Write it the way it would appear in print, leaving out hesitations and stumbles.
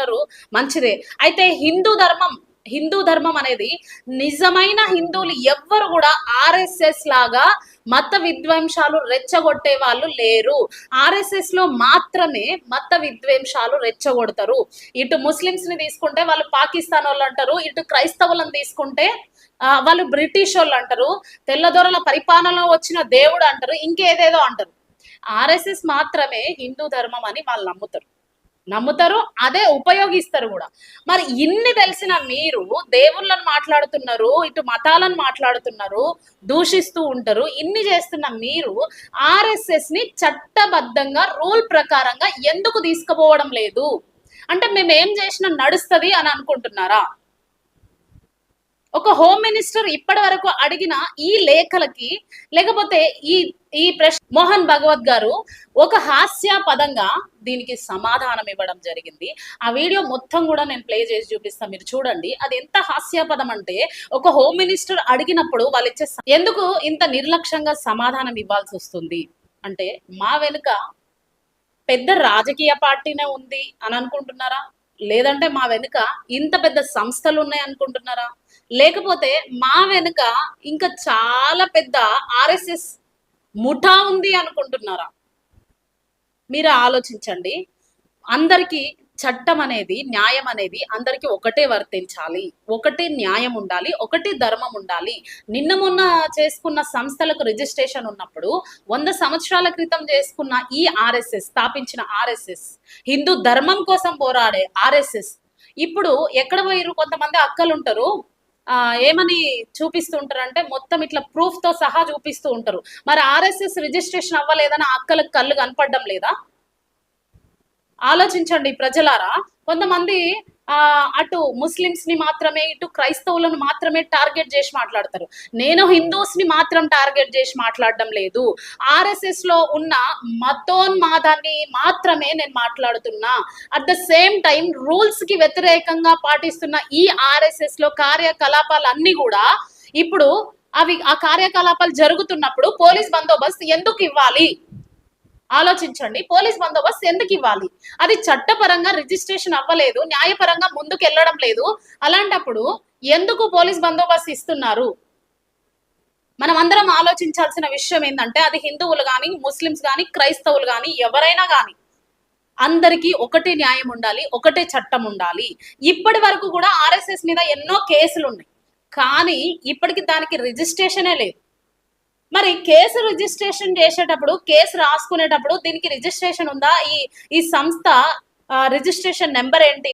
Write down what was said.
అంటున్నారు, మంచిదే. అయితే హిందూ ధర్మం అనేది నిజమైన హిందువులు ఎవ్వరు కూడా ఆర్ఎస్ఎస్ లాగా మత విద్వేషాలు రెచ్చగొట్టే వాళ్ళు లేరు. ఆర్ఎస్ఎస్ లో మాత్రమే మత విద్వేషాలు రెచ్చగొడతారు. ఇటు ముస్లిమ్స్ ని తీసుకుంటే వాళ్ళు పాకిస్తాన్ వాళ్ళు అంటారు, ఇటు క్రైస్తవులను తీసుకుంటే వాళ్ళు బ్రిటిష్ వాళ్ళు అంటారు, తెల్లదొరల పరిపాలనలో వచ్చిన దేవుడు అంటారు, ఇంకేదేదో అంటారు. ఆర్ఎస్ఎస్ మాత్రమే హిందూ ధర్మం అని వాళ్ళు నమ్ముతారు, అదే ఉపయోగిస్తారు కూడా. మరి ఇన్ని తెలిసిన మీరు దేవుళ్ళని మాట్లాడుతున్నారు, ఇటు మతాలను మాట్లాడుతున్నారు, దూషిస్తూ ఉంటారు, ఇన్ని చేస్తున్న మీరు ఆర్ఎస్ఎస్ ని చట్టబద్ధంగా రూల్ ప్రకారంగా ఎందుకు తీసుకుపోవడం లేదు? అంటే మేము ఏం చేసినా నడుస్తుంది అని అనుకుంటున్నారా? ఒక హోమ్ మినిస్టర్ ఇప్పటి వరకు అడిగిన ఈ లేఖలకి, లేకపోతే ఈ ఈ ప్రశ్న మోహన్ భగవత్ గారు ఒక హాస్యాపదంగా దీనికి సమాధానం ఇవ్వడం జరిగింది. ఆ వీడియో మొత్తం కూడా నేను ప్లే చేసి చూపిస్తాను, మీరు చూడండి. అది ఎంత హాస్యాపదం అంటే, ఒక హోమ్ మినిస్టర్ అడిగినప్పుడు వాళ్ళు ఇచ్చే ఎందుకు ఇంత నిర్లక్ష్యంగా సమాధానం ఇవ్వాల్సి వస్తుంది అంటే, మా వెనుక పెద్ద రాజకీయ పార్టీనే ఉంది అని అనుకుంటున్నారా? లేదంటే మా వెనుక ఇంత పెద్ద సంస్థలు ఉన్నాయి అనుకుంటున్నారా? లేకపోతే మా వెనుక ఇంకా చాలా పెద్ద ఆర్ఎస్ఎస్ ముఠా ఉంది అనుకుంటున్నారా? మీరు ఆలోచించండి. అందరికీ చట్టం అనేది, న్యాయం అనేది అందరికీ ఒకటే వర్తించాలి, ఒకటే న్యాయం ఉండాలి, ఒకటే ధర్మం ఉండాలి. నిన్న మొన్న చేసుకున్న సంస్థలకు రిజిస్ట్రేషన్ ఉన్నప్పుడు 100 సంవత్సరాల క్రితం చేసుకున్న ఈ ఆర్ఎస్ఎస్, స్థాపించిన ఆర్ఎస్ఎస్, హిందూ ధర్మం కోసం పోరాడే ఆర్ఎస్ఎస్ ఇప్పుడు ఎక్కడ పోయిరు? కొంతమంది అక్కలు ఉంటారు, ఏమని చూపిస్తూ ఉంటారు అంటే, మొత్తం ఇట్లా ప్రూఫ్ తో సహా చూపిస్తూ ఉంటారు. మరి ఆర్ఎస్ఎస్ రిజిస్ట్రేషన్ అవ్వలేదని అక్కలకు కళ్ళు కనపడడం లేదా? ఆలోచించండి ప్రజలారా. కొంతమంది అటు ముస్లిమ్స్ ని మాత్రమే, ఇటు క్రైస్తవులను మాత్రమే టార్గెట్ చేసి మాట్లాడతారు. నేను హిందూస్ ని మాత్రం టార్గెట్ చేసి మాట్లాడడం లేదు, ఆర్ఎస్ఎస్ లో ఉన్న మతోన్మాదాన్ని మాత్రమే నేను మాట్లాడుతున్నా. At the same time rules కి వ్యతిరేకంగా పాటిస్తున్న ఈ ఆర్ఎస్ఎస్ లో కార్యకలాపాలన్నీ కూడా ఇప్పుడు ఆ కార్యకలాపాలు జరుగుతున్నప్పుడు పోలీస్ బందోబస్తు ఎందుకు ఇవ్వాలి? ఆలోచించండి. పోలీస్ బందోబస్తు ఎందుకు ఇవ్వాలి? అది చట్టపరంగా రిజిస్ట్రేషన్ అవ్వలేదు, న్యాయపరంగా ముందుకు వెళ్ళడం లేదు. అలాంటప్పుడు ఎందుకు పోలీస్ బందోబస్తు ఇస్తున్నారు? మనం అందరం ఆలోచించాల్సిన విషయం ఏంటంటే, అది హిందువులు కానీ, ముస్లిమ్స్ కానీ, క్రైస్తవులు కానీ, ఎవరైనా కానీ అందరికీ ఒకటే న్యాయం ఉండాలి, ఒకటే చట్టం ఉండాలి. ఇప్పటి వరకు కూడా ఆర్ఎస్ఎస్ మీద ఎన్నో కేసులు ఉన్నాయి, కానీ ఇప్పటికి దానికి రిజిస్ట్రేషనే లేదు. మరి కేసు రిజిస్ట్రేషన్ చేసేటప్పుడు, కేసు రాసుకునేటప్పుడు దీనికి రిజిస్ట్రేషన్ ఉందా? ఈ సంస్థ రిజిస్ట్రేషన్ నెంబర్ ఏంటి?